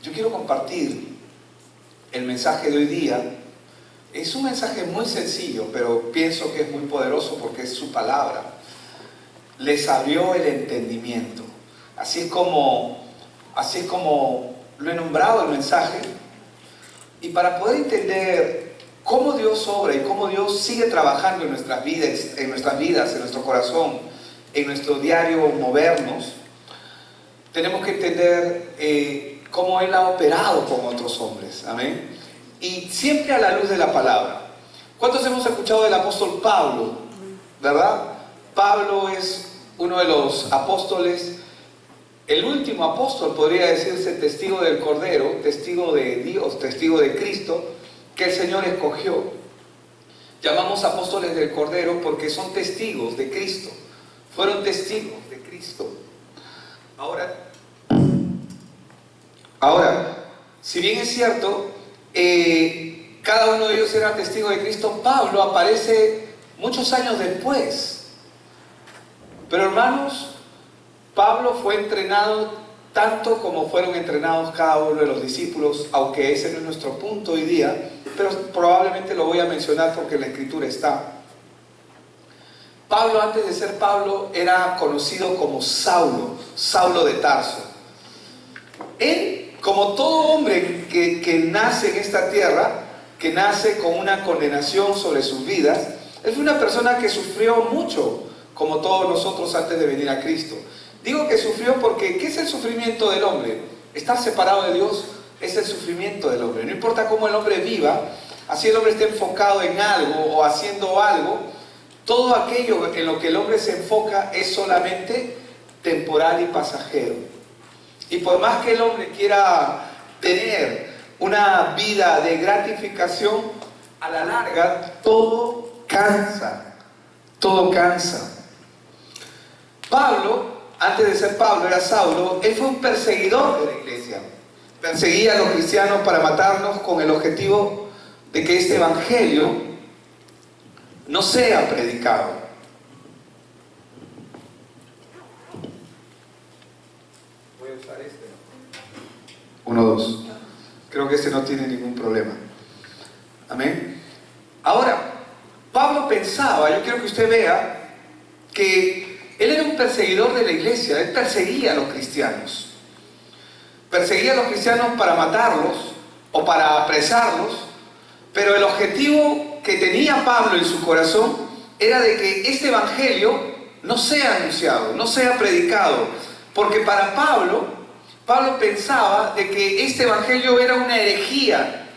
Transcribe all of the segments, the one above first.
Yo quiero compartir el mensaje de hoy día. Es un mensaje muy sencillo, pero pienso que es muy poderoso porque es su palabra. Les abrió el entendimiento. Así es como lo he nombrado el mensaje. Y para poder entender cómo Dios obra y cómo Dios sigue trabajando en nuestras vidas, en nuestro corazón, en nuestro diario movernos, tenemos que entender cómo Él ha operado con otros hombres. Amén. Y siempre a la luz de la palabra. ¿Cuántos hemos escuchado del apóstol Pablo? ¿Verdad? Pablo es uno de los apóstoles, el último apóstol, podría decirse, testigo del Cordero, testigo de Dios, testigo de Cristo, que el Señor escogió. Llamamos apóstoles del Cordero porque son testigos de Cristo. Fueron testigos de Cristo. Ahora, si bien es cierto, cada uno de ellos era testigo de Cristo, Pablo aparece muchos años después. Pero hermanos, Pablo fue entrenado tanto como fueron entrenados cada uno de los discípulos, aunque ese no es nuestro punto hoy día, pero probablemente lo voy a mencionar porque en la Escritura está. Pablo, antes de ser Pablo, era conocido como Saulo de Tarso. Él, como todo hombre que nace en esta tierra, que nace con una condenación sobre sus vidas, él fue una persona que sufrió mucho, como todos nosotros antes de venir a Cristo. Digo que sufrió porque, ¿qué es el sufrimiento del hombre? Estar separado de Dios es el sufrimiento del hombre. No importa cómo el hombre viva, así el hombre esté enfocado en algo o haciendo algo, todo aquello en lo que el hombre se enfoca es solamente temporal y pasajero. Y por más que el hombre quiera tener una vida de gratificación, a la larga todo cansa. Todo cansa. Pablo, antes de ser Pablo, era Saulo. Él fue un perseguidor de la iglesia. Perseguía a los cristianos para matarnos con el objetivo de que este evangelio no sea predicado. Voy a usar este. 1, 2. Creo que este no tiene ningún problema. Amén. Ahora, Pablo pensaba, yo quiero que usted vea, que él era un perseguidor de la iglesia. Él perseguía a los cristianos. Perseguía a los cristianos para matarlos o para apresarlos, pero el objetivo que tenía Pablo en su corazón era de que este evangelio no sea anunciado, no sea predicado, porque para Pablo pensaba de que este evangelio era una herejía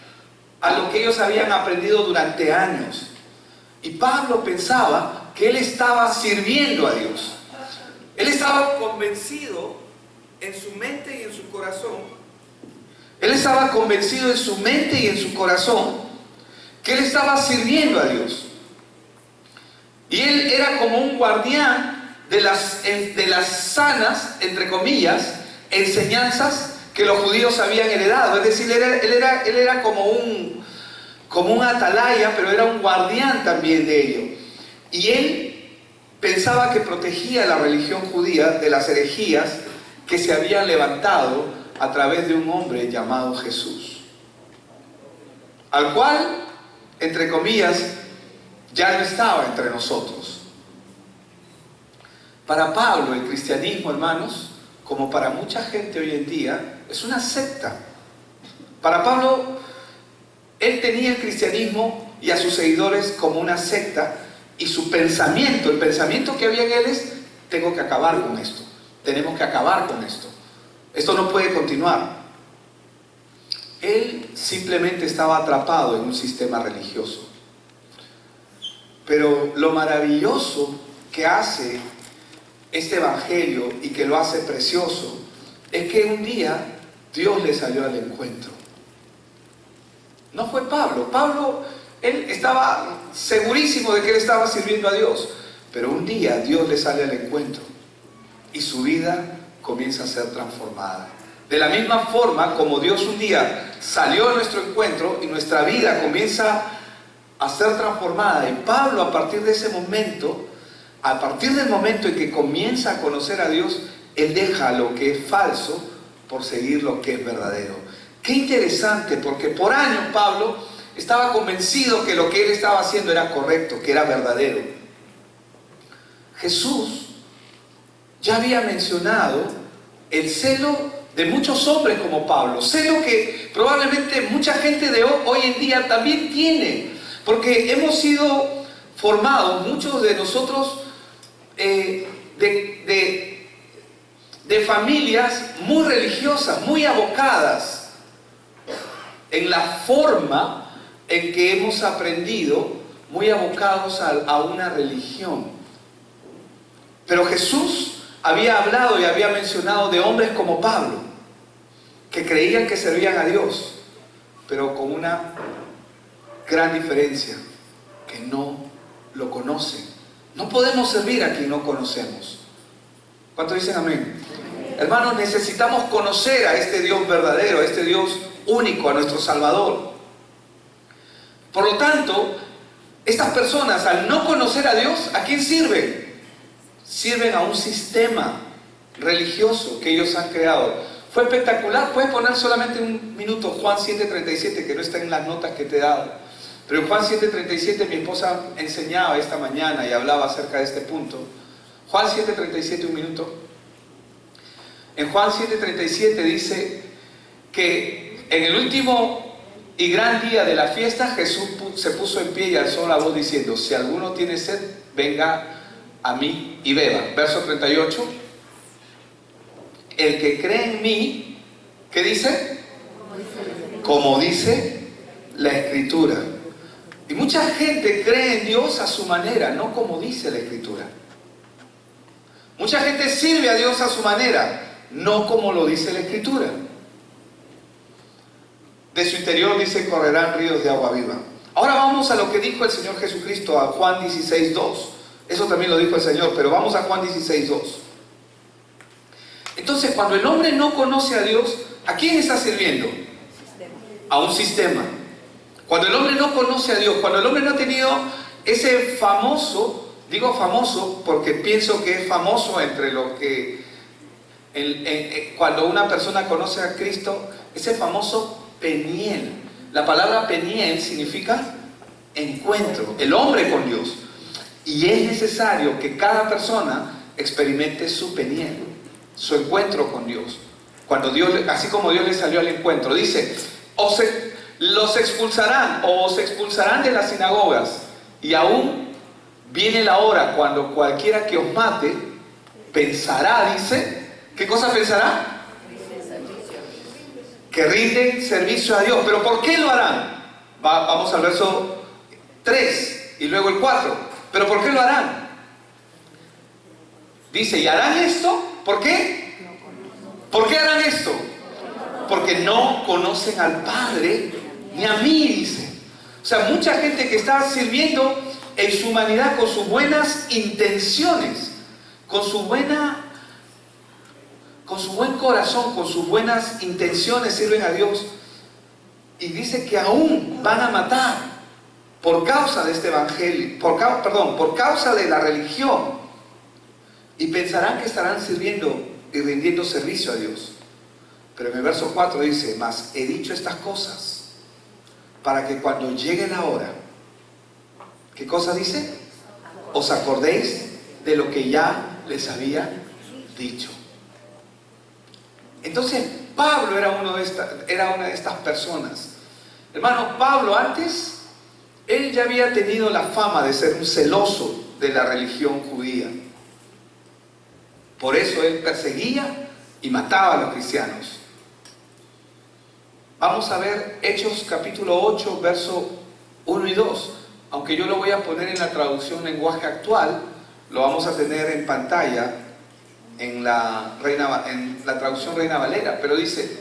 a lo que ellos habían aprendido durante años. Y Pablo pensaba que él estaba sirviendo a Dios. Él estaba convencido en su mente y en su corazón. Él estaba convencido en su mente y en su corazón que él estaba sirviendo a Dios. Y él era como un guardián de las sanas, entre comillas, enseñanzas que los judíos habían heredado. Es decir, él era como un atalaya, pero era un guardián también de ello. Y él pensaba que protegía la religión judía de las herejías que se habían levantado a través de un hombre llamado Jesús, al cual, entre comillas, ya no estaba entre nosotros. Para Pablo, el cristianismo, hermanos, como para mucha gente hoy en día, es una secta. Para Pablo, él tenía el cristianismo y a sus seguidores como una secta, y su pensamiento, el pensamiento que había en él es: tengo que acabar con esto, tenemos que acabar con esto, esto no puede continuar. Él simplemente estaba atrapado en un sistema religioso. Pero lo maravilloso que hace este evangelio y que lo hace precioso es que un día Dios le salió al encuentro. No fue Pablo. Él estaba segurísimo de que él estaba sirviendo a Dios, pero un día Dios le sale al encuentro y su vida comienza a ser transformada. De la misma forma como Dios un día salió a nuestro encuentro y nuestra vida comienza a ser transformada. Y Pablo, a partir de ese momento, a partir del momento en que comienza a conocer a Dios, él deja lo que es falso por seguir lo que es verdadero. Qué interesante, porque por años Pablo estaba convencido que lo que él estaba haciendo era correcto, que era verdadero. Jesús ya había mencionado el celo de muchos hombres como Pablo, celo que probablemente mucha gente de hoy en día también tiene, porque hemos sido formados, muchos de nosotros, de familias muy religiosas, muy abocadas en la forma en que hemos aprendido, muy abocados a una religión. Pero Jesús había hablado y había mencionado de hombres como Pablo, que creían que servían a Dios, pero con una gran diferencia, que no lo conocen. No podemos servir a quien no conocemos. ¿Cuántos dicen amén? Hermanos, necesitamos conocer a este Dios verdadero, a este Dios único, a nuestro Salvador. Por lo tanto, estas personas, al no conocer a Dios, ¿a quién sirven? Sirven a un sistema religioso que ellos han creado. Fue espectacular. Puedes poner solamente un minuto Juan 7:37, que no está en las notas que te he dado. Pero en Juan 7:37 mi esposa enseñaba esta mañana y hablaba acerca de este punto. Juan 7:37, un minuto. En Juan 7:37 dice que en el último y gran día de la fiesta Jesús se puso en pie y alzó la voz diciendo: si alguno tiene sed, venga a mí y beba. Verso 38. El que cree en mí, ¿qué dice? Como dice la Escritura. Y mucha gente cree en Dios a su manera, no como dice la Escritura. Mucha gente sirve a Dios a su manera, no como lo dice la Escritura. De su interior, dice, correrán ríos de agua viva. Ahora vamos a lo que dijo el Señor Jesucristo a Juan 16:2. Eso también lo dijo el Señor, pero vamos a Juan 16:2. Entonces, cuando el hombre no conoce a Dios, ¿a quién está sirviendo? A un sistema. Cuando el hombre no conoce a Dios, cuando el hombre no ha tenido ese famoso, digo famoso porque pienso que es famoso entre los que, cuando una persona conoce a Cristo, ese famoso Peniel. La palabra Peniel significa encuentro, el hombre con Dios. Y es necesario que cada persona experimente su Peniel, su encuentro con Dios. Cuando Dios, así como Dios le salió al encuentro, dice: los expulsarán o os expulsarán de las sinagogas, y aún viene la hora cuando cualquiera que os mate pensará, dice, ¿qué cosa pensará? Que rinden servicio a Dios. ¿Pero por qué lo harán? Vamos al verso 3 y luego el 4. ¿Pero por qué lo harán? Dice: ¿y harán esto? ¿Por qué? ¿Por qué harán esto? Porque no conocen al Padre ni a mí, dice. O sea, mucha gente que está sirviendo en su humanidad con sus buenas intenciones, con su buen corazón, con sus buenas intenciones sirven a Dios. Y dice que aún van a matar por causa de este evangelio, por causa de la religión. Y pensarán que estarán sirviendo y rindiendo servicio a Dios. Pero en el verso 4 dice: mas he dicho estas cosas para que cuando llegue la hora, ¿qué cosa dice? Os acordéis de lo que ya les había dicho. Entonces Pablo era una de estas personas. Hermanos, Pablo antes, él ya había tenido la fama de ser un celoso de la religión judía. Por eso él perseguía y mataba a los cristianos. Vamos a ver Hechos capítulo 8, verso 1 y 2. Aunque yo lo voy a poner en la traducción lenguaje actual, lo vamos a tener en pantalla en la traducción Reina Valera. Pero dice,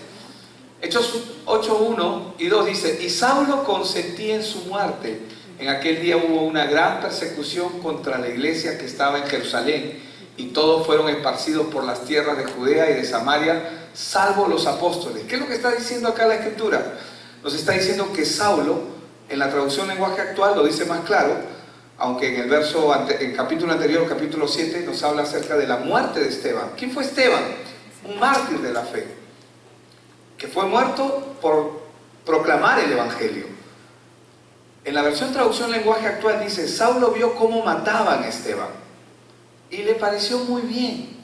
Hechos 8, 1 y 2 dice: y Saulo consentía en su muerte. En aquel día hubo una gran persecución contra la iglesia que estaba en Jerusalén, y todos fueron esparcidos por las tierras de Judea y de Samaria, salvo los apóstoles. ¿Qué es lo que está diciendo acá la Escritura? Nos está diciendo que Saulo, en la traducción lenguaje actual lo dice más claro, aunque en el capítulo anterior, capítulo 7, nos habla acerca de la muerte de Esteban. ¿Quién fue Esteban? Un mártir de la fe, que fue muerto por proclamar el Evangelio. En la versión traducción lenguaje actual dice: Saulo vio cómo mataban a Esteban y le pareció muy bien.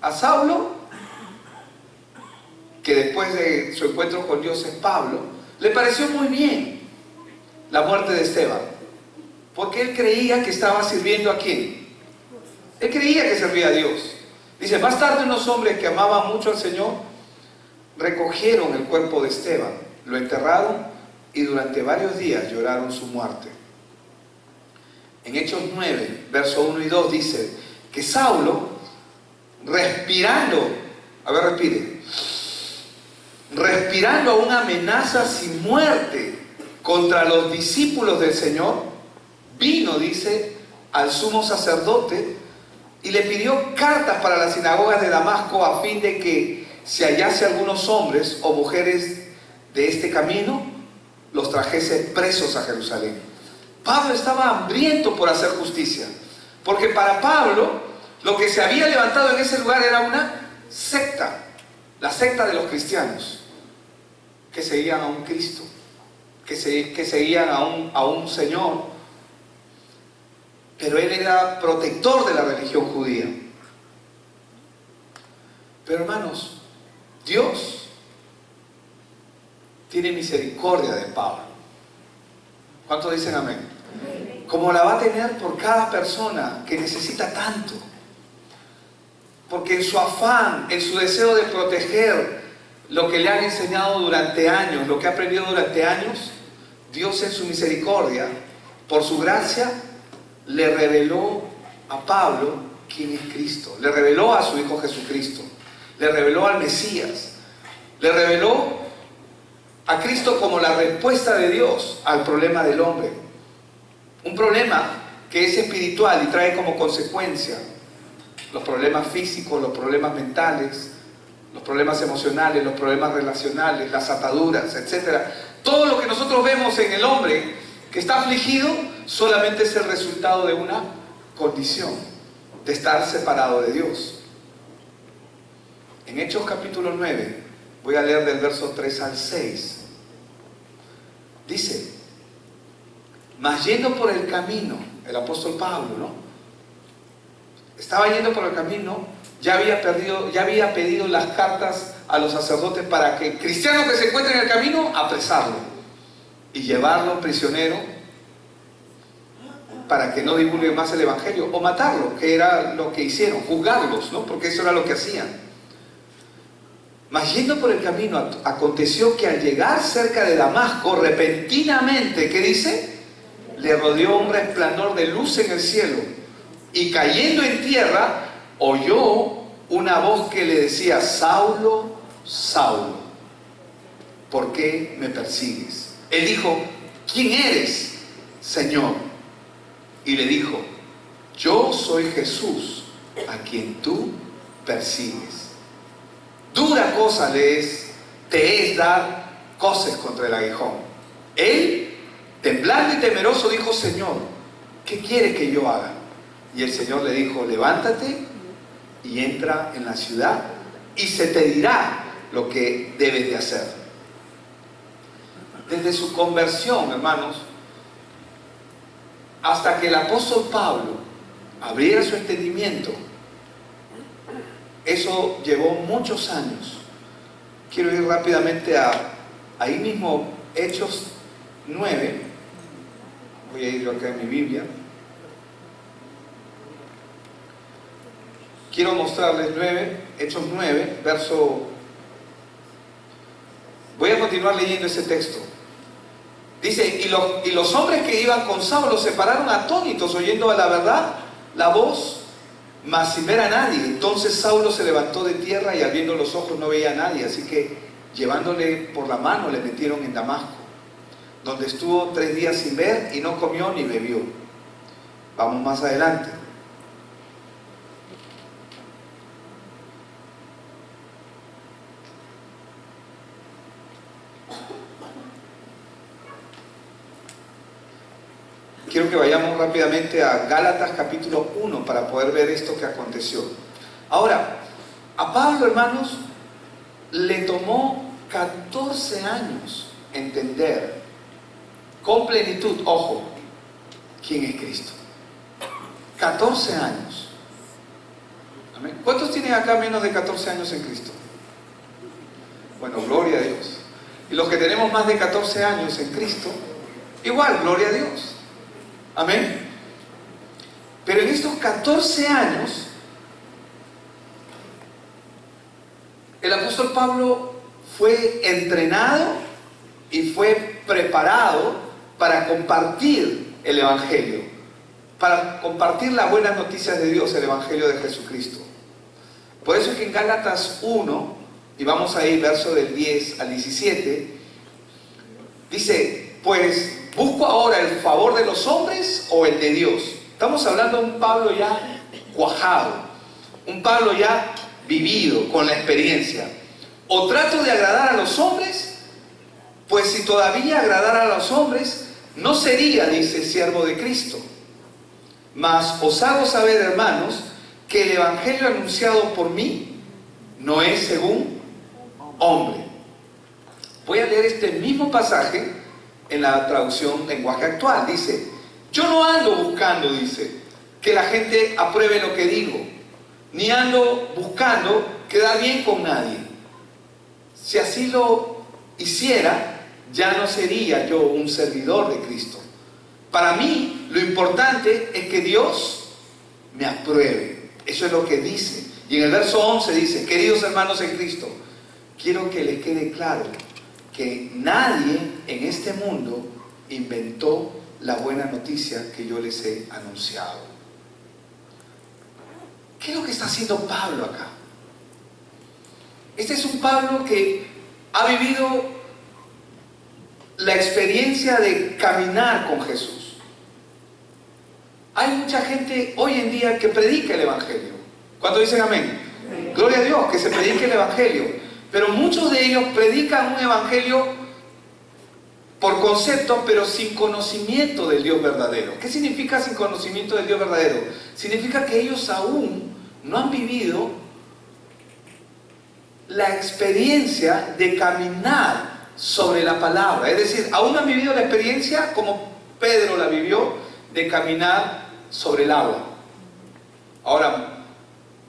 A Saulo, que después de su encuentro con Dios es Pablo, le pareció muy bien la muerte de Esteban, porque él creía que estaba sirviendo ¿a quién? Él creía que servía a Dios. Dice: más tarde unos hombres que amaban mucho al Señor recogieron el cuerpo de Esteban, lo enterraron y durante varios días lloraron su muerte. En Hechos 9, versos 1 y 2 dice que Saulo, respirando aún amenazas sin muerte contra los discípulos del Señor, vino, dice, al sumo sacerdote y le pidió cartas para las sinagogas de Damasco a fin de que si hallase algunos hombres o mujeres de este camino, los trajese presos a Jerusalén. Pablo estaba hambriento por hacer justicia, porque para Pablo lo que se había levantado en ese lugar era una secta, la secta de los cristianos, que seguían a un Cristo, que seguían a un Señor, pero él era protector de la religión judía. Pero hermanos, Dios tiene misericordia de Pablo. ¿Cuántos dicen amén? Como la va a tener por cada persona que necesita tanto. Porque en su afán, en su deseo de proteger lo que le han enseñado durante años, lo que ha aprendido durante años, Dios en su misericordia, por su gracia, le reveló a Pablo quién es Cristo. Le reveló a su Hijo Jesucristo. Le reveló al Mesías. Le reveló a Cristo como la respuesta de Dios al problema del hombre. Un problema que es espiritual y trae como consecuencia los problemas físicos, los problemas mentales, los problemas emocionales, los problemas relacionales, las ataduras, etc. Todo lo que nosotros vemos en el hombre que está afligido solamente es el resultado de una condición, de estar separado de Dios. En Hechos capítulo 9, voy a leer del verso 3 al 6. Dice: mas yendo por el camino, el apóstol Pablo, ¿no? Estaba yendo por el camino, ya había pedido las cartas a los sacerdotes para que cristianos que se encuentren en el camino, apresarlo y llevarlo prisionero para que no divulguen más el evangelio, o matarlo, que era lo que hicieron, juzgarlos, ¿no? Porque eso era lo que hacían. Mas yendo por el camino, aconteció que al llegar cerca de Damasco, repentinamente, ¿qué dice? Le rodeó un resplandor de luz en el cielo, y cayendo en tierra, oyó una voz que le decía: Saulo, Saulo, ¿por qué me persigues? Él dijo: ¿quién eres, Señor? Y le dijo: yo soy Jesús, a quien tú persigues. Dura cosa te es dar coces contra el aguijón. Él, temblando y temeroso, dijo: Señor, ¿qué quiere que yo haga? Y el Señor le dijo: levántate y entra en la ciudad, y se te dirá lo que debes de hacer. Desde su conversión, hermanos, hasta que el apóstol Pablo abriera su entendimiento, eso llevó muchos años. Quiero ir rápidamente ahí mismo, Hechos 9. Voy a ir acá en mi Biblia. Quiero mostrarles Hechos 9, verso... Voy a continuar leyendo ese texto. Dice: y los hombres que iban con Saulo se pararon atónitos, oyendo a la verdad la voz, mas sin ver a nadie. Entonces Saulo se levantó de tierra y abriendo los ojos no veía a nadie, así que llevándole por la mano le metieron en Damasco, donde estuvo 3 días sin ver y no comió ni bebió. Vamos más adelante. Quiero que vayamos rápidamente a Gálatas capítulo 1 para poder ver esto que aconteció. Ahora, a Pablo, hermanos, le tomó 14 años entender con plenitud, ojo, quién es Cristo. 14 años. Amén. ¿Cuántos tienen acá menos de 14 años en Cristo? Bueno, gloria a Dios. Y los que tenemos más de 14 años en Cristo, igual, gloria a Dios. Amén. Pero en estos 14 años, el apóstol Pablo fue entrenado y fue preparado para compartir el Evangelio, para compartir las buenas noticias de Dios, el Evangelio de Jesucristo. Por eso es que en Gálatas 1, y vamos a ir verso del 10 al 17, dice, pues, ¿busco ahora el favor de los hombres o el de Dios? Estamos hablando de un Pablo ya cuajado, un Pablo ya vivido, con la experiencia. ¿O trato de agradar a los hombres? Pues si todavía agradara a los hombres, no sería, dice, siervo de Cristo. Mas os hago saber, hermanos, que el evangelio anunciado por mí no es según hombre. Voy a leer este mismo pasaje en la traducción lenguaje actual. Dice, yo no ando buscando, dice, que la gente apruebe lo que digo, ni ando buscando quedar bien con nadie. Si así lo hiciera, ya no sería yo un servidor de Cristo. Para mí, lo importante es que Dios me apruebe. Eso es lo que dice. Y en el verso 11 dice, queridos hermanos en Cristo, quiero que les quede claro que nadie en este mundo inventó la buena noticia que yo les he anunciado. ¿Qué es lo que está haciendo Pablo acá? Este es un Pablo que ha vivido la experiencia de caminar con Jesús. Hay mucha gente hoy en día que predica el Evangelio. ¿Cuántos dicen amén? Amén. Gloria a Dios, que se predique el Evangelio. Pero muchos de ellos predican un Evangelio por concepto, pero sin conocimiento del Dios verdadero. ¿Qué significa sin conocimiento del Dios verdadero? Significa que ellos aún no han vivido la experiencia de caminar sobre la palabra. Es decir, aún no han vivido la experiencia como Pedro la vivió, de caminar sobre el agua. Ahora,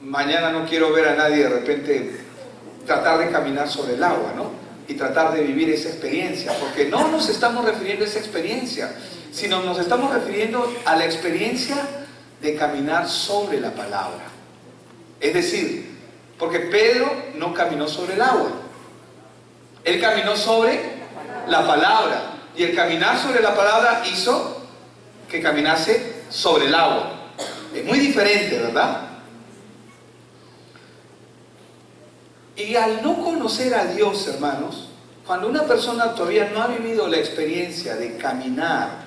mañana no quiero ver a nadie de repente tratar de caminar sobre el agua, ¿no? Y tratar de vivir esa experiencia, porque no nos estamos refiriendo a esa experiencia, sino nos estamos refiriendo a la experiencia de caminar sobre la palabra. Es decir, porque Pedro no caminó sobre el agua, él caminó sobre la palabra, y el caminar sobre la palabra hizo que caminase sobre el agua. Es muy diferente, ¿verdad? Y al no conocer a Dios, hermanos, cuando una persona todavía no ha vivido la experiencia de caminar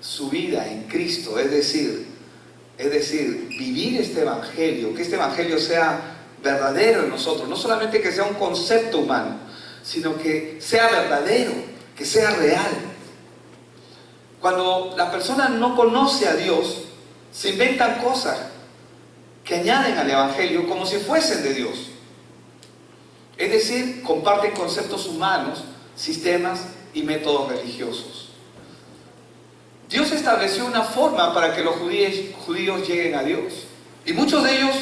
su vida en Cristo, es decir, vivir este evangelio, que este evangelio sea verdadero en nosotros, no solamente que sea un concepto humano, sino que sea verdadero, que sea real. Cuando la persona no conoce a Dios, se inventan cosas que añaden al evangelio como si fuesen de Dios. Es decir, comparten conceptos humanos, sistemas y métodos religiosos. Dios estableció una forma para que los judíos lleguen a Dios. Y muchos de ellos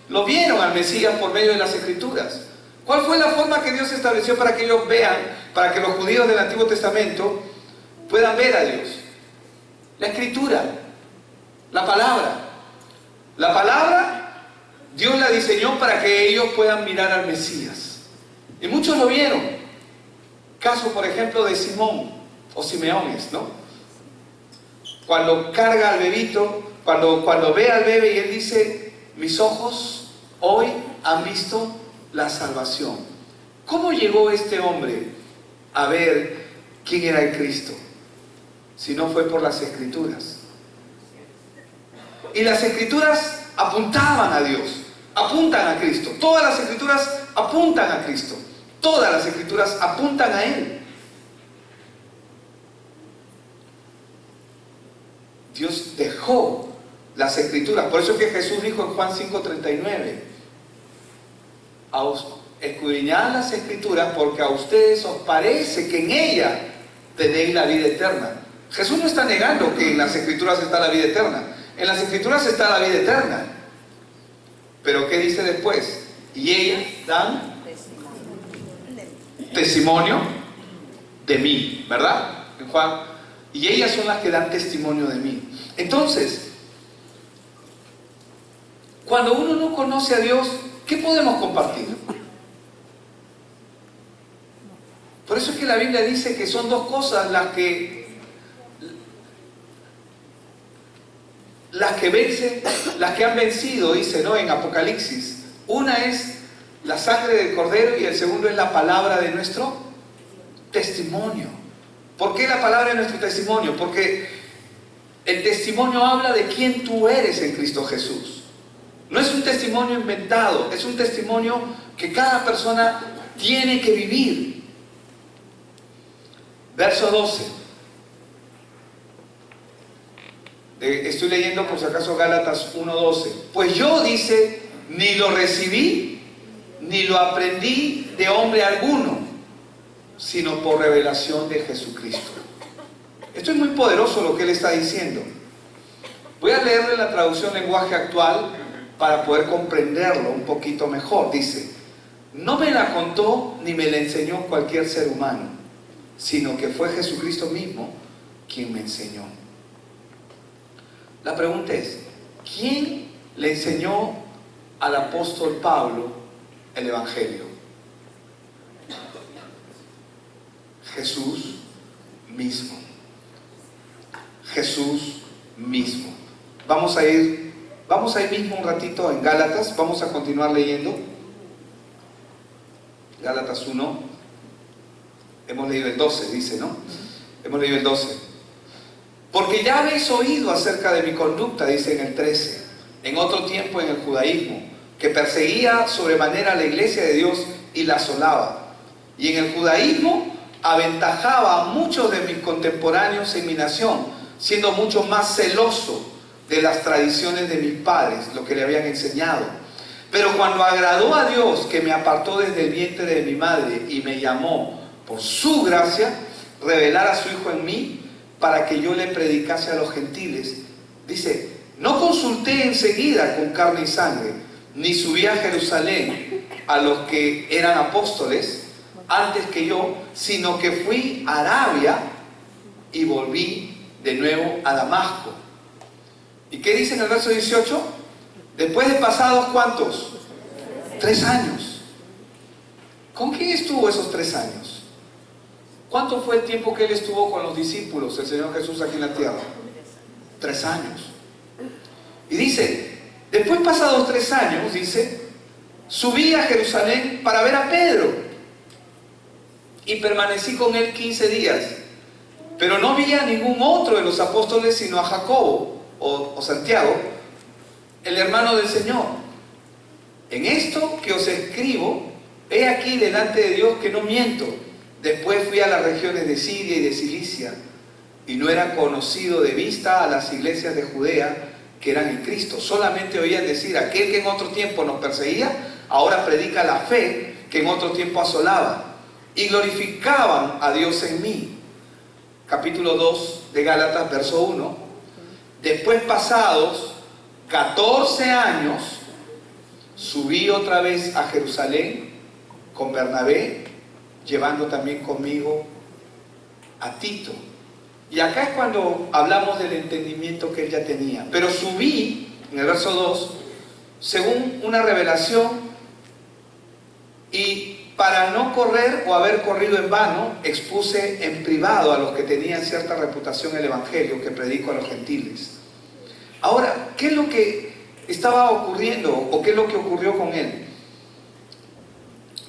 lo vieron al Mesías por medio de las Escrituras. ¿Cuál fue la forma que Dios estableció para que ellos vean, para que los judíos del Antiguo Testamento puedan ver a Dios? La Escritura, la palabra. La palabra Dios la diseñó para que ellos puedan mirar al Mesías. Y muchos lo vieron. Caso, por ejemplo, de Simón o Simeones, ¿no? Cuando carga al bebito, cuando ve al bebé y él dice, mis ojos hoy han visto la salvación. ¿Cómo llegó este hombre a ver quién era el Cristo? Si no fue por las Escrituras. Y las Escrituras apuntaban a Dios, apuntan a Cristo. Todas las Escrituras apuntan a Cristo. Todas las Escrituras apuntan a Él. Dios dejó las Escrituras. Por eso es que Jesús dijo en Juan 5:39, escudriñad las Escrituras porque a ustedes os parece que en ellas tenéis la vida eterna. Jesús no está negando que en las Escrituras está la vida eterna. En las Escrituras está la vida eterna. Pero ¿qué dice después? Y ellas dan testimonio de mí, ¿verdad? En Juan. Y ellas son las que dan testimonio de mí. Entonces, cuando uno no conoce a Dios, ¿qué podemos compartir? Por eso es que la Biblia dice que son dos cosas las que vencen, las que han vencido, dice, ¿no? En Apocalipsis. Una es la sangre del Cordero y el segundo es la palabra de nuestro testimonio. ¿Por qué la palabra de nuestro testimonio? Porque el testimonio habla de quién tú eres en Cristo Jesús. No es un testimonio inventado, es un testimonio que cada persona tiene que vivir. Verso 12. Estoy leyendo por si acaso Gálatas 1:12. Pues yo, dice, ni lo recibí, ni lo aprendí de hombre alguno, sino por revelación de Jesucristo. Esto es muy poderoso lo que él está diciendo. Voy a leerle la traducción lenguaje actual para poder comprenderlo un poquito mejor. Dice, no me la contó ni me la enseñó cualquier ser humano, sino que fue Jesucristo mismo quien me enseñó. La pregunta es, ¿quién le enseñó al apóstol Pablo el Evangelio? Jesús mismo. Jesús mismo. Vamos a ir mismo un ratito en Gálatas, vamos a continuar leyendo. Gálatas 1, hemos leído el 12, dice, ¿no? Hemos leído el 12. Porque ya habéis oído acerca de mi conducta, dice en el 13, en otro tiempo en el judaísmo, que perseguía sobremanera a la iglesia de Dios y la asolaba. Y en el judaísmo aventajaba a muchos de mis contemporáneos en mi nación, siendo mucho más celoso de las tradiciones de mis padres, lo que le habían enseñado. Pero cuando agradó a Dios, que me apartó desde el vientre de mi madre y me llamó por su gracia, revelar a su Hijo en mí, para que yo le predicase a los gentiles, dice, no consulté enseguida con carne y sangre, ni subí a Jerusalén a los que eran apóstoles antes que yo, sino que fui a Arabia y volví de nuevo a Damasco. ¿Y qué dice en el verso 18? Después de pasados, ¿cuántos? 3 años. ¿Con quién estuvo esos 3 años? ¿Cuánto fue el tiempo que él estuvo con los discípulos, el Señor Jesús, aquí en la tierra? 3 años. Y dice, después pasados 3 años, dice, subí a Jerusalén para ver a Pedro y permanecí con él 15 días. Pero no vi a ningún otro de los apóstoles sino a Jacobo o Santiago, el hermano del Señor. En esto que os escribo, he aquí delante de Dios que no miento. Después fui a las regiones de Siria y de Cilicia, y no era conocido de vista a las iglesias de Judea que eran en Cristo. Solamente oían decir, aquel que en otro tiempo nos perseguía, ahora predica la fe que en otro tiempo asolaba. Y glorificaban a Dios en mí. Capítulo 2 de Gálatas, verso 1. Después pasados 14 años, subí otra vez a Jerusalén con Bernabé, llevando también conmigo a Tito. Y acá es cuando hablamos del entendimiento que él ya tenía. Pero subí, en el verso 2, según una revelación, y para no correr o haber corrido en vano, expuse en privado a los que tenían cierta reputación el Evangelio que predico a los gentiles. Ahora, ¿qué es lo que estaba ocurriendo o qué es lo que ocurrió con él?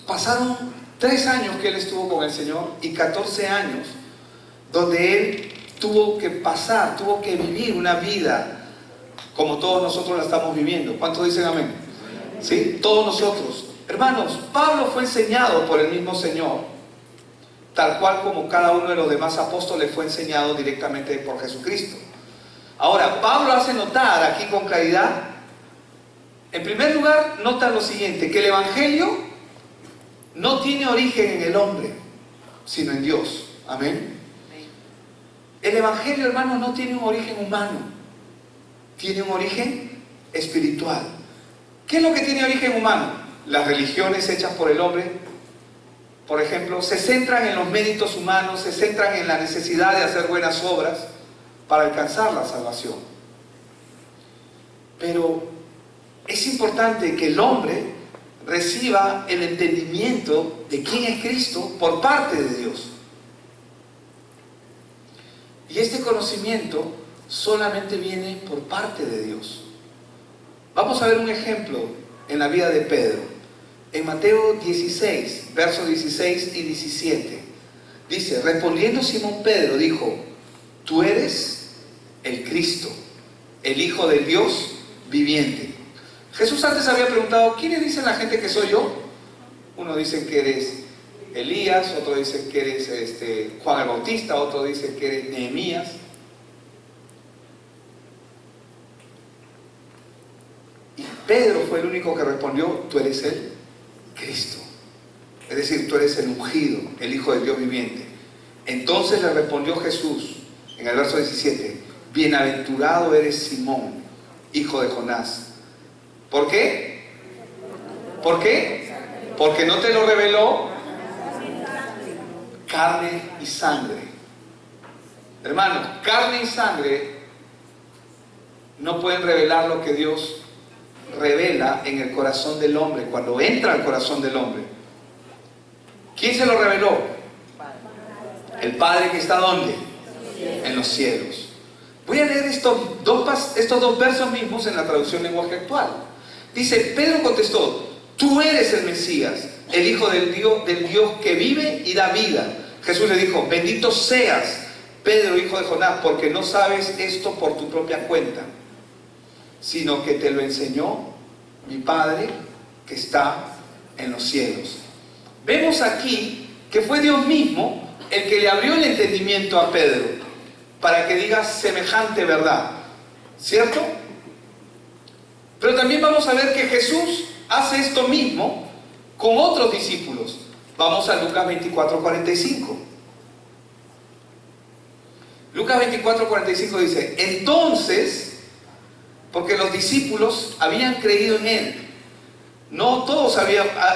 Pasaron 3 años que él estuvo con el Señor y 14 años donde él tuvo que pasar, tuvo que vivir una vida como todos nosotros la estamos viviendo. ¿Cuántos dicen amén? ¿Sí? Todos nosotros. Hermanos, Pablo fue enseñado por el mismo Señor, tal cual como cada uno de los demás apóstoles fue enseñado directamente por Jesucristo. Ahora, Pablo hace notar aquí con claridad, en primer lugar, nota lo siguiente, que el Evangelio no tiene origen en el hombre, sino en Dios. Amén. El Evangelio, hermanos, no tiene un origen humano, tiene un origen espiritual. ¿Qué es lo que tiene origen humano? Las religiones hechas por el hombre, por ejemplo, se centran en los méritos humanos, se centran en la necesidad de hacer buenas obras para alcanzar la salvación. Pero es importante que el hombre reciba el entendimiento de quién es Cristo por parte de Dios. Y este conocimiento solamente viene por parte de Dios. Vamos a ver un ejemplo en la vida de Pedro. En Mateo 16, versos 16 y 17. Dice, respondiendo Simón Pedro, dijo, tú eres el Cristo, el Hijo del Dios viviente. Jesús antes había preguntado, ¿quiénes dicen la gente que soy yo? Uno dice que eres Elías, otro dice que eres Juan el Bautista, otro dice que eres Nehemías. Y Pedro fue el único que respondió, tú eres el Cristo. Es decir, tú eres el ungido, el Hijo del Dios viviente. Entonces le respondió Jesús, en el verso 17, bienaventurado eres Simón, hijo de Jonás. ¿Por qué? ¿Por qué? Porque no te lo reveló carne y sangre. Hermanos, carne y sangre no pueden revelar lo que Dios revela en el corazón del hombre, cuando entra al corazón del hombre. ¿Quién se lo reveló? El Padre que está ¿dónde? En los cielos. Voy a leer estos dos versos mismos en la traducción lenguaje actual. Dice, Pedro contestó, tú eres el Mesías, el Hijo del Dios que vive y da vida. Jesús le dijo, bendito seas, Pedro, hijo de Jonás, porque no sabes esto por tu propia cuenta, sino que te lo enseñó mi Padre que está en los cielos. Vemos aquí que fue Dios mismo el que le abrió el entendimiento a Pedro para que diga semejante verdad, ¿cierto? Pero también vamos a ver que Jesús hace esto mismo con otros discípulos. Vamos a Lucas 24:45. Lucas 24:45 dice, entonces, porque los discípulos habían creído en Él, no todos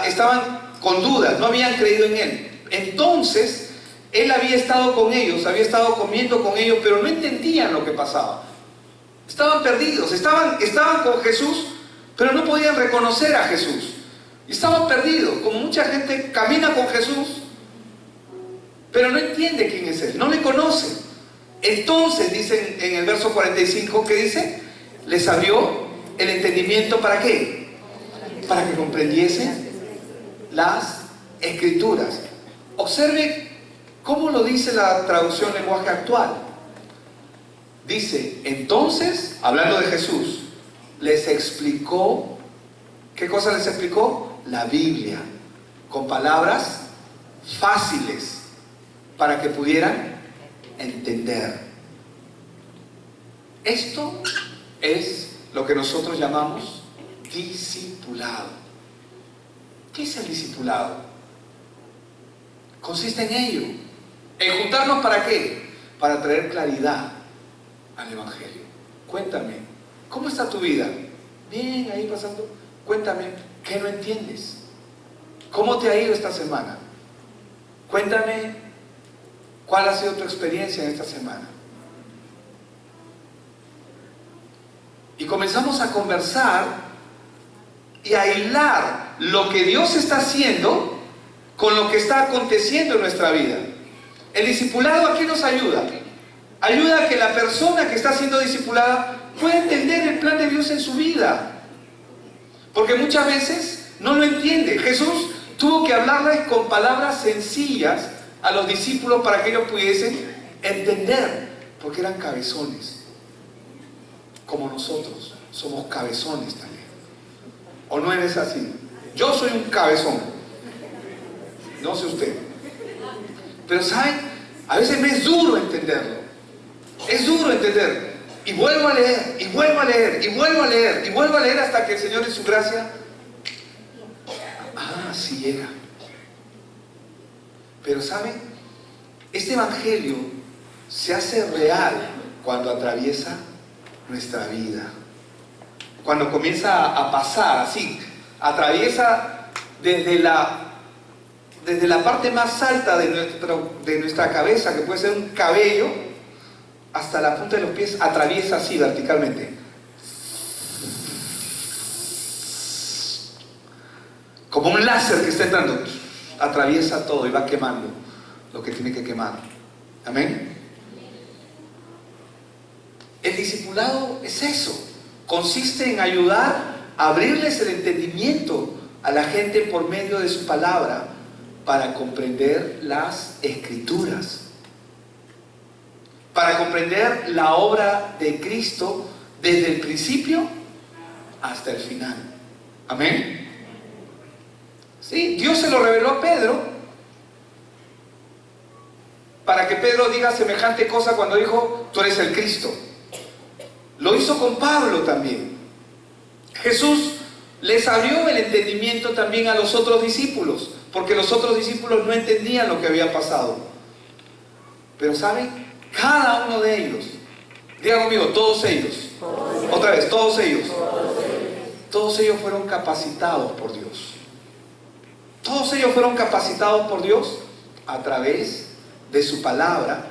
estaban con dudas, no habían creído en Él. Entonces, Él había estado con ellos, había estado comiendo con ellos, pero no entendían lo que pasaba. Estaban perdidos, estaban con Jesús, pero no podían reconocer a Jesús. Estaban perdidos, como mucha gente camina con Jesús, pero no entiende quién es Él, no le conoce. Entonces, dice en el verso 45, ¿qué dice? Les abrió el entendimiento, ¿para qué? Para que comprendiesen las Escrituras. Observe cómo lo dice la traducción lenguaje actual. Dice, entonces, hablando de Jesús, les explicó, ¿qué cosa les explicó? La Biblia, con palabras fáciles, para que pudieran entender. Esto es lo que nosotros llamamos discipulado. ¿Qué es el discipulado? Consiste en ello, en juntarnos ¿para qué? Para traer claridad al Evangelio. Cuéntame, ¿cómo está tu vida? Bien, ahí pasando. Cuéntame, ¿qué no entiendes? ¿Cómo te ha ido esta semana? Cuéntame, ¿cuál ha sido tu experiencia en esta semana? Y comenzamos a conversar y a hilar lo que Dios está haciendo con lo que está aconteciendo en nuestra vida. El discipulado aquí nos ayuda. Ayuda a que la persona que está siendo discipulada pueda entender el plan de Dios en su vida. Porque muchas veces no lo entiende. Jesús tuvo que hablarles con palabras sencillas a los discípulos para que ellos pudiesen entender. Porque eran cabezones. Como nosotros somos cabezones también. ¿O no eres así? Yo soy un cabezón. No sé usted. Pero ¿saben? A veces me es duro entenderlo. Es duro entender. Y vuelvo a leer, y vuelvo a leer, y vuelvo a leer, y vuelvo a leer hasta que el Señor en su gracia, sí era. Pero ¿saben? Este evangelio se hace real cuando atraviesa nuestra vida. Cuando comienza a pasar así, atraviesa desde la parte más alta de nuestra cabeza, que puede ser un cabello, hasta la punta de los pies, atraviesa así verticalmente. Como un láser que está entrando, atraviesa todo y va quemando lo que tiene que quemar. Amén. El discipulado es eso. Consiste en ayudar a abrirles el entendimiento a la gente por medio de su palabra para comprender las Escrituras, para comprender la obra de Cristo desde el principio hasta el final. Amén. Sí, Dios se lo reveló a Pedro para que Pedro diga semejante cosa cuando dijo: tú eres el Cristo. Lo hizo con Pablo también. Jesús les abrió el entendimiento también a los otros discípulos, porque los otros discípulos no entendían lo que había pasado. Pero ¿saben? Cada uno de ellos, diga conmigo, todos ellos. Otra vez, todos ellos. Todos ellos fueron capacitados por Dios. Todos ellos fueron capacitados por Dios a través de su palabra,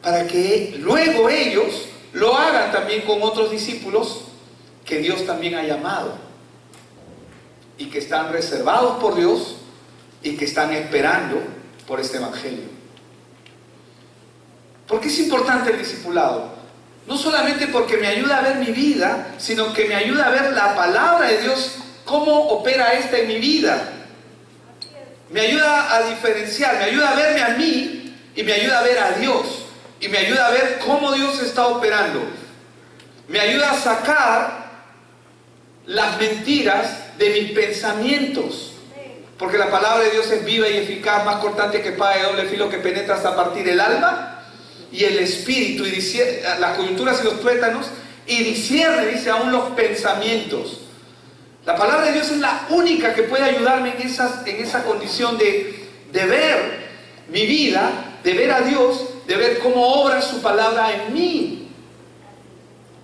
para que luego ellos lo hagan también con otros discípulos que Dios también ha llamado y que están reservados por Dios y que están esperando por este evangelio. ¿Por qué es importante el discipulado? No solamente porque me ayuda a ver mi vida, sino que me ayuda a ver la palabra de Dios, cómo opera esta en mi vida. Me ayuda a diferenciar, me ayuda a verme a mí y me ayuda a ver a Dios. Y me ayuda a ver cómo Dios está operando. Me ayuda a sacar las mentiras de mis pensamientos. Porque la palabra de Dios es viva y eficaz, más cortante que espada de doble filo, que penetra hasta partir el alma y el espíritu, y las coyunturas y los tuétanos, y discierne, dice, aún los pensamientos. La palabra de Dios es la única que puede ayudarme en esa condición de ver mi vida, de ver a Dios, de ver cómo obra su palabra en mí,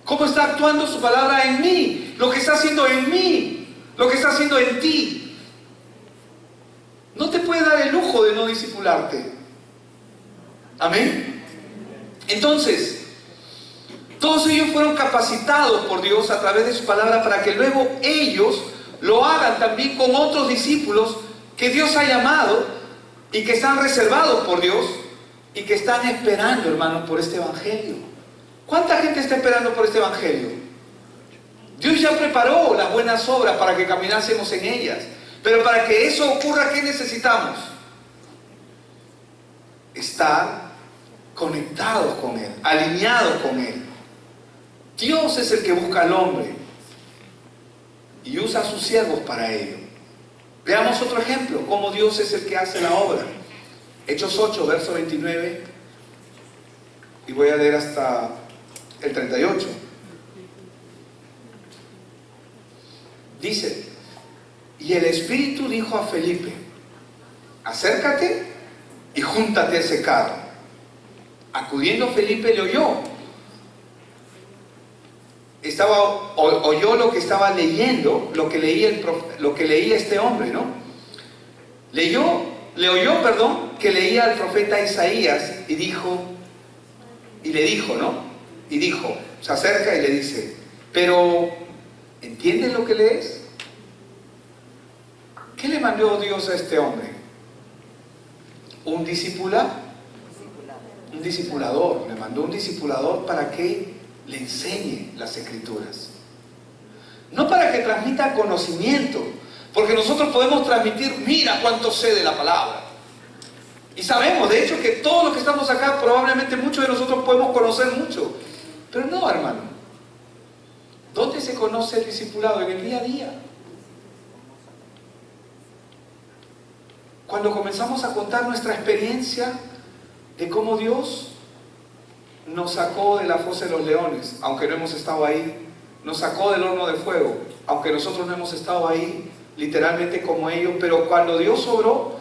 cómo está actuando su palabra en mí, lo que está haciendo en mí, lo que está haciendo en ti. No te puede dar el lujo de no discipularte. Amén. Entonces, todos ellos fueron capacitados por Dios a través de su palabra para que luego ellos lo hagan también con otros discípulos que Dios ha llamado y que están reservados por Dios y que están esperando, hermanos, por este evangelio. ¿Cuánta gente está esperando por este evangelio? Dios ya preparó las buenas obras para que caminásemos en ellas. Pero para que eso ocurra, ¿qué necesitamos? Estar conectados con Él, alineados con Él. Dios es el que busca al hombre y usa a sus siervos para ello. Veamos otro ejemplo, cómo Dios es el que hace la obra. Hechos 8, verso 29, y voy a leer hasta el 38. Dice: y el Espíritu dijo a Felipe: acércate y júntate a ese carro. Acudiendo Felipe le oyó. Oyó lo que estaba leyendo, lo que leía este hombre, ¿no? Le oyó, que leía al profeta Isaías y le dijo, ¿no? Y dijo, se acerca y le dice: pero, ¿entiendes lo que lees? ¿Qué le mandó Dios a este hombre? Un discipulador. Le mandó un discipulador para que le enseñe las Escrituras. No para que transmita conocimiento, porque nosotros podemos transmitir, mira cuánto sé de la palabra. Y sabemos, de hecho, que todos los que estamos acá, probablemente muchos de nosotros podemos conocer mucho. Pero no, hermano. ¿Dónde se conoce el discipulado? En el día a día. Cuando comenzamos a contar nuestra experiencia de cómo Dios nos sacó de la fosa de los leones, aunque no hemos estado ahí, nos sacó del horno de fuego, aunque nosotros no hemos estado ahí, literalmente como ellos, pero cuando Dios obró,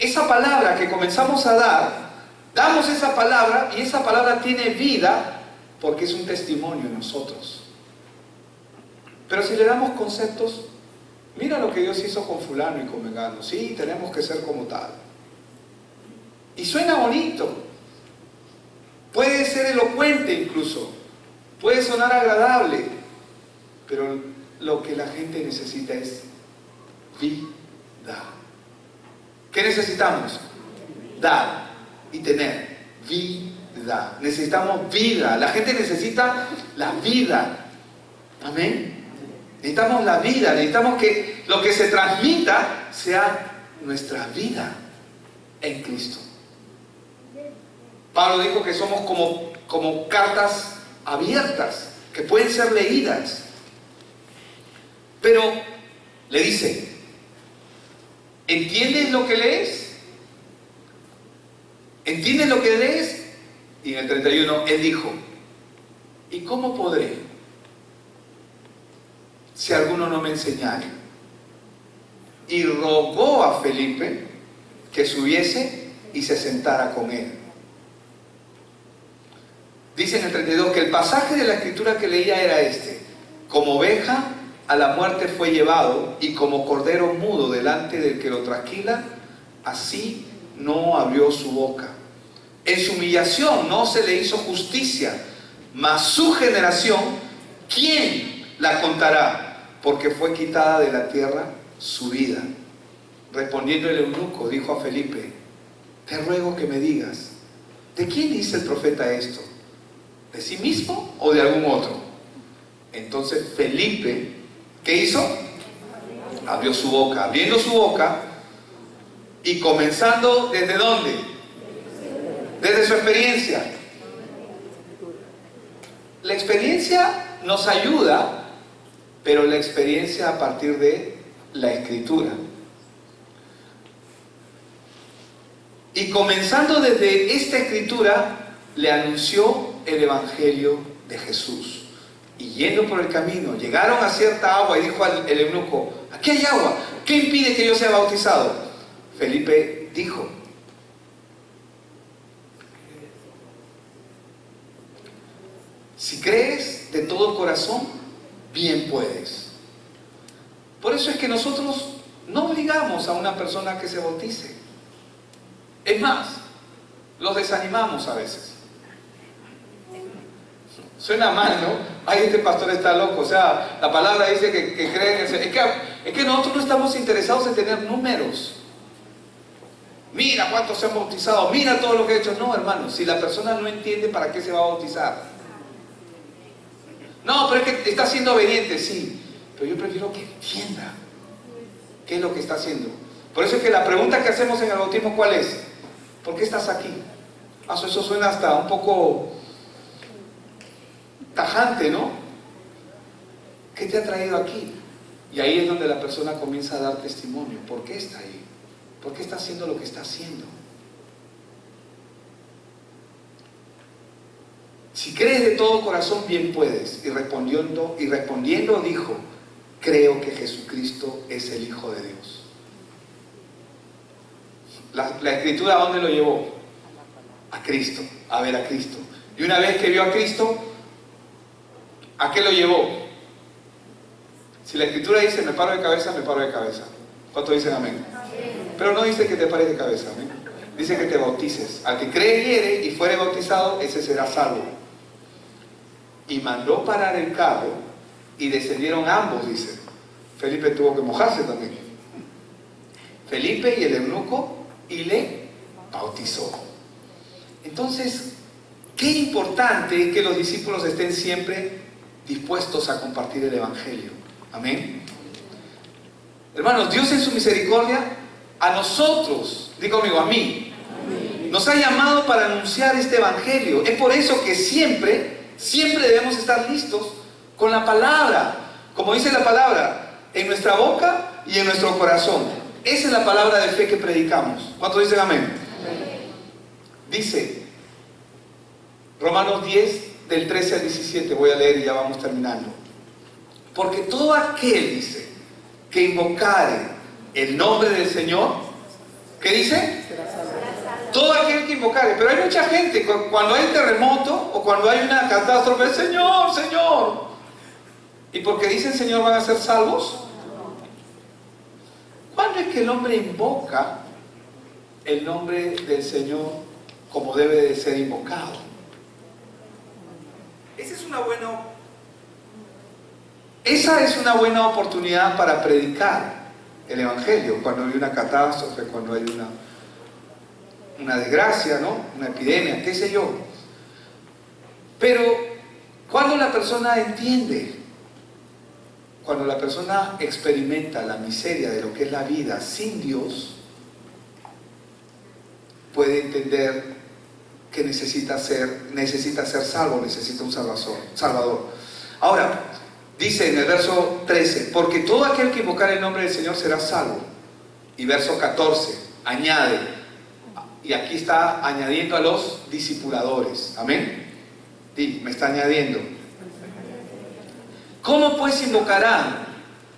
esa palabra que comenzamos a dar, damos esa palabra y esa palabra tiene vida porque es un testimonio en nosotros. Pero si le damos conceptos, mira lo que Dios hizo con fulano y con mengano, sí, tenemos que ser como tal. Y suena bonito, puede ser elocuente incluso, puede sonar agradable, pero lo que la gente necesita es vida. ¿Qué necesitamos? Dar y tener vida. Necesitamos vida. La gente necesita la vida. Amén. Necesitamos la vida. Necesitamos que lo que se transmita sea nuestra vida en Cristo. Pablo dijo que somos como cartas abiertas que pueden ser leídas. Pero le dice, ¿entiendes lo que lees? ¿Entiendes lo que lees? Y en el 31 él dijo, ¿y cómo podré si alguno no me enseñare? Y rogó a Felipe que subiese y se sentara con él. Dice en el 32 que el pasaje de la escritura que leía era este: como oveja a la muerte fue llevado, y como cordero mudo delante del que lo trasquila, así no abrió su boca. En su humillación no se le hizo justicia, mas su generación, ¿quién la contará? Porque fue quitada de la tierra su vida. Respondiendo el eunuco, dijo a Felipe, te ruego que me digas, ¿de quién dice el profeta esto? ¿De sí mismo o de algún otro? Entonces Felipe, ¿qué hizo? Abrió su boca. Abriendo su boca y comenzando ¿desde dónde? Desde su experiencia. La experiencia nos ayuda, pero la experiencia a partir de la Escritura. Y comenzando desde esta Escritura, le anunció el Evangelio de Jesús. Y yendo por el camino, llegaron a cierta agua y dijo el eunuco, aquí hay agua, ¿qué impide que yo sea bautizado? Felipe dijo, si crees de todo corazón, bien puedes. Por eso es que nosotros no obligamos a una persona que se bautice. Es más, los desanimamos a veces. Suena mal, ¿no? Ay, este pastor está loco. O sea, la palabra dice que creen en el... Es que nosotros no estamos interesados en tener números. Mira cuántos se han bautizado, mira todo lo que he hecho. No, hermano, si la persona no entiende, ¿para qué se va a bautizar? No, pero es que está siendo obediente, sí. Pero yo prefiero que entienda qué es lo que está haciendo. Por eso es que la pregunta que hacemos en el bautismo, ¿cuál es? ¿Por qué estás aquí? Eso suena hasta un poco tajante, ¿no? ¿Qué te ha traído aquí? Y ahí es donde la persona comienza a dar testimonio. ¿Por qué está ahí? ¿Por qué está haciendo lo que está haciendo? Si crees de todo corazón, bien puedes. Y respondiendo dijo, creo que Jesucristo es el Hijo de Dios. La Escritura, ¿a dónde lo llevó? A Cristo, a ver a Cristo. Y una vez que vio a Cristo, ¿a qué lo llevó? Si la Escritura dice, me paro de cabeza, me paro de cabeza. ¿Cuántos dicen amén? Pero no dice que te pares de cabeza, amén. Dice que te bautices. Al que creyere y fuere bautizado, ese será salvo. Y mandó parar el carro y descendieron ambos, dice. Felipe tuvo que mojarse también. Felipe y el eunuco, y le bautizó. Entonces, qué importante es que los discípulos estén siempre dispuestos a compartir el Evangelio. Amén. Hermanos, Dios en su misericordia a nosotros, digo conmigo, a mí, nos ha llamado para anunciar este Evangelio. Es por eso que siempre debemos estar listos con la palabra, como dice la palabra, en nuestra boca y en nuestro corazón. Esa es la palabra de fe que predicamos. ¿Cuántos dicen amén? Dice Romanos 10 del 13 al 17, voy a leer y ya vamos terminando. Porque todo aquel, dice, que invocare el nombre del Señor ¿Qué dice? Todo aquel que invocare. Pero hay mucha gente, cuando hay terremoto o cuando hay una catástrofe, Señor, Señor. ¿Y porque dicen Señor van a ser salvos? ¿Cuándo es que el hombre invoca el nombre del Señor como debe de ser invocado? Esa es una buena oportunidad para predicar el Evangelio, cuando hay una catástrofe, cuando hay una desgracia, ¿no? Una epidemia, qué sé yo. Pero cuando la persona entiende, cuando la persona experimenta la miseria de lo que es la vida sin Dios, puede entender que necesita ser salvo, necesita un salvador. Ahora, dice en el verso 13, porque todo aquel que invocar el nombre del Señor será salvo. Y verso 14, añade, y aquí está añadiendo a los discipuladores. Amén. Sí, me está añadiendo. ¿Cómo pues invocarán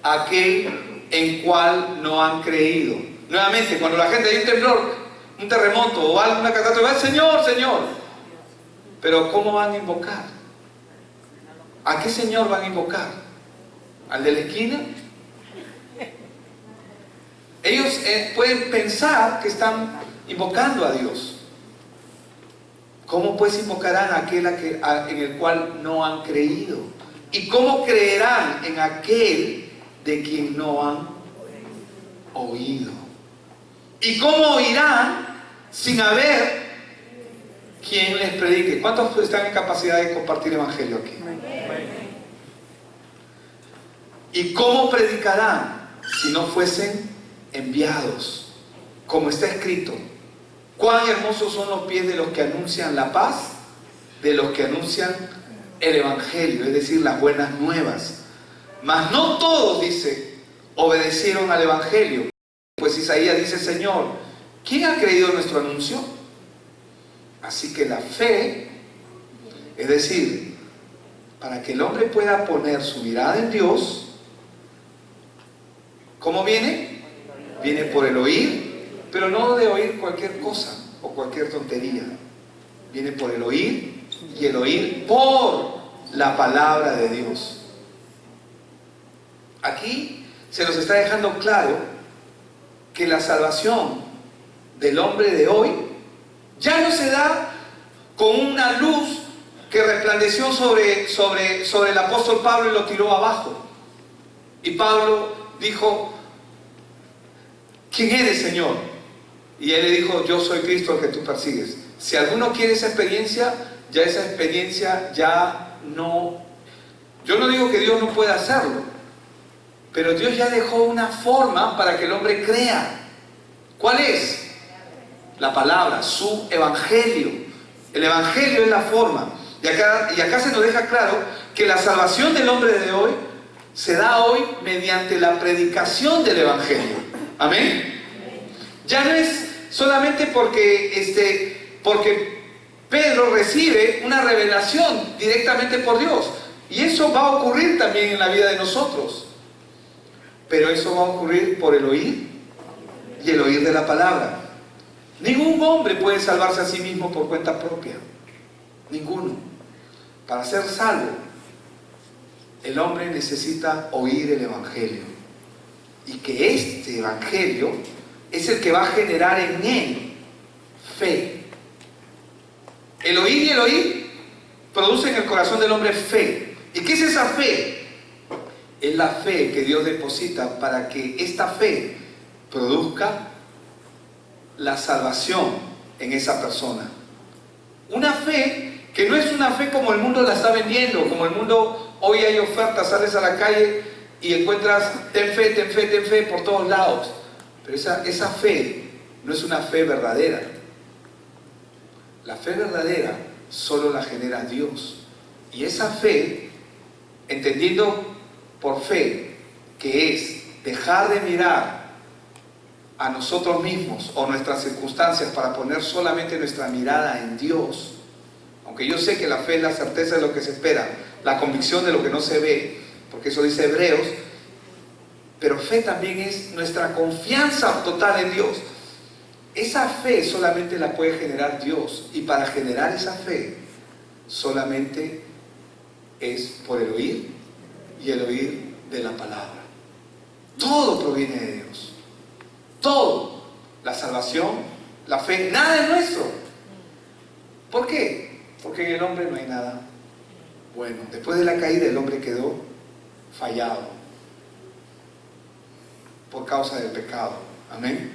a aquel en cual no han creído? Nuevamente, cuando la gente hay un temblor, un terremoto o alguna catástrofe, va, Señor, Señor. Pero ¿cómo van a invocar? ¿A qué Señor van a invocar? ¿Al de la esquina? Ellos pueden pensar que están invocando a Dios. ¿Cómo pues invocarán a aquel en el cual no han creído? ¿Y cómo creerán en aquel de quien no han oído? ¿Y cómo oirán sin haber quien les predique? ¿Cuántos están en capacidad de compartir el Evangelio aquí? ¿Y cómo predicarán si no fuesen enviados? Como está escrito, cuán hermosos son los pies de los que anuncian la paz, de los que anuncian el Evangelio, es decir, las buenas nuevas. Mas no todos, dice, obedecieron al Evangelio. Pues Isaías dice, Señor, ¿quién ha creído nuestro anuncio? Así que la fe, es decir, para que el hombre pueda poner su mirada en Dios, ¿cómo viene? Viene por el oír, pero no de oír cualquier cosa o cualquier tontería. Viene por el oír, y el oír por la palabra de Dios. Aquí se nos está dejando claro que la salvación del hombre de hoy ya no se da con una luz que resplandeció sobre el apóstol Pablo y lo tiró abajo. Y Pablo dijo, ¿quién eres, Señor? Y él le dijo, yo soy Cristo el que tú persigues. Si alguno quiere esa experiencia ya no... Yo no digo que Dios no pueda hacerlo, pero Dios ya dejó una forma para que el hombre crea. ¿Cuál es? La palabra, su evangelio. El evangelio es la forma. Y acá se nos deja claro que la salvación del hombre de hoy se da hoy mediante la predicación del evangelio. Amén. Ya no es solamente porque Pedro recibe una revelación directamente por Dios. Y eso va a ocurrir también en la vida de nosotros. Pero eso va a ocurrir por el oír y el oír de la palabra. Ningún hombre puede salvarse a sí mismo por cuenta propia. Ninguno. Para ser salvo, el hombre necesita oír el Evangelio. Y que este Evangelio es el que va a generar en él fe. El oír y el oír producen en el corazón del hombre fe. ¿Y qué es esa fe? Es la fe que Dios deposita para que esta fe produzca la salvación en esa persona. Una fe que no es una fe como el mundo la está vendiendo, como el mundo hoy hay ofertas, sales a la calle y encuentras ten fe, ten fe, ten fe por todos lados. Pero esa fe no es una fe verdadera. La fe verdadera solo la genera Dios. Y esa fe, entendiendo por fe, que es dejar de mirar a nosotros mismos o nuestras circunstancias para poner solamente nuestra mirada en Dios. Aunque yo sé que la fe es la certeza de lo que se espera, la convicción de lo que no se ve, porque eso dice Hebreos, pero fe también es nuestra confianza total en Dios. esa fe solamente la puede generar Dios. Y para generar esa fe, solamente es por el oír y el oír de la palabra. Todo proviene de Dios. Todo. La salvación, la fe, nada es nuestro. ¿Por qué? Porque en el hombre no hay nada bueno. Después de la caída el hombre quedó fallado por causa del pecado. Amén.